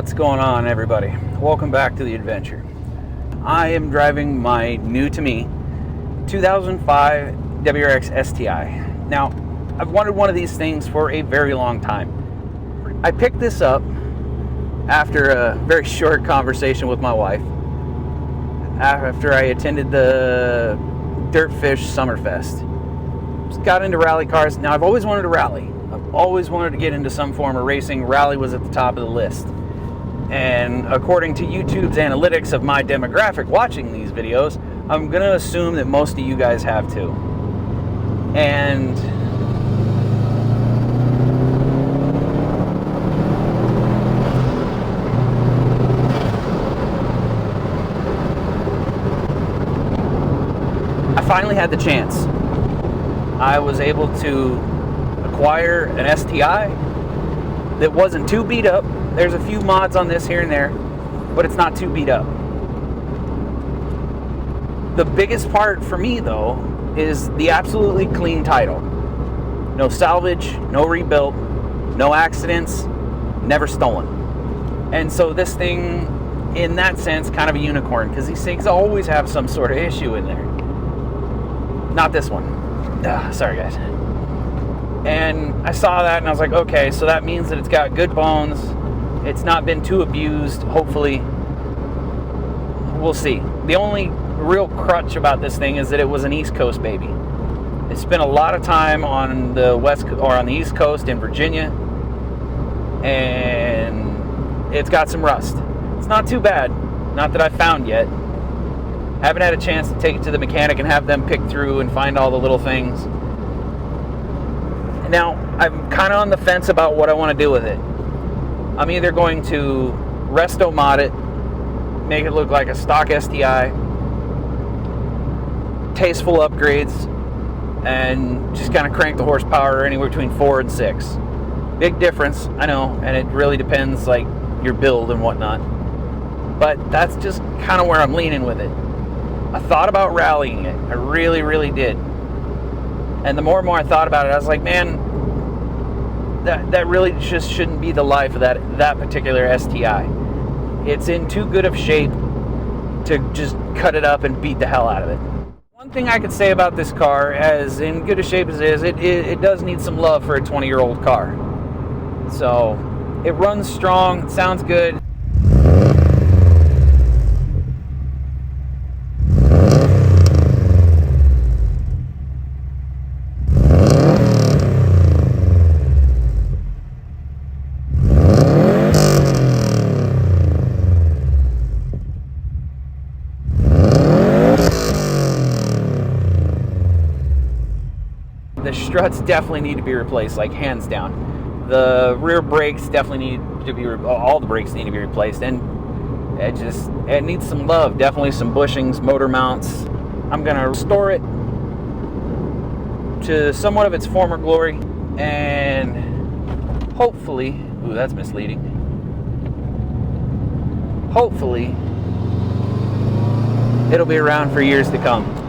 What's going on, everybody? Welcome back to the adventure. I am driving my new to me 2005 WRX STI. Now, I've wanted one of these things for a very long time. I picked this up after a very short conversation with my wife after I attended the Dirtfish Summerfest. Just got into rally cars. Now, I've always wanted to rally. I've always wanted to get into some form of racing. Rally was at the top of the list. And according to YouTube's analytics of my demographic watching these videos, I'm going to assume that most of you guys have too. And I finally had the chance. I was able to acquire an STI that wasn't too beat up. There's a few mods on this here and there, but it's not too beat up. The biggest part for me, though, is the absolutely clean title. No salvage, no rebuilt, no accidents, never stolen. And so this thing, in that sense, kind of a unicorn, because these things always have some sort of issue in there. Not this one. Sorry, guys. And I saw that and I was like, okay, so that means that it's got good bones. It's not been too abused, hopefully. We'll see. The only real crutch about this thing is that it was an East Coast baby. It spent a lot of time on the on the East Coast in Virginia, and it's got some rust. It's not too bad, not that I've found yet. Haven't had a chance to take it to the mechanic and have them pick through and find all the little things. Now, I'm kind of on the fence about what I want to do with it. I'm either going to resto mod it, make it look like a stock STI, tasteful upgrades, and just kind of crank the horsepower anywhere between 4 and 6. Big difference, I know, and it really depends, like, your build and whatnot. But that's just kind of where I'm leaning with it. I thought about rallying it. I really, really did. And the more and more I thought about it, I was like, man, that really just shouldn't be the life of that particular STI. It's in too good of shape to just cut it up and beat the hell out of it. One thing I could say about this car, as in good a shape as it is, it does need some love for a 20-year-old car. So it runs strong, it sounds good. The struts definitely need to be replaced, like hands down. The rear brakes definitely need to be, all the brakes need to be replaced, and it needs some love. Definitely some bushings, motor mounts. I'm gonna restore it to somewhat of its former glory, and hopefully, ooh, that's misleading. Hopefully, it'll be around for years to come.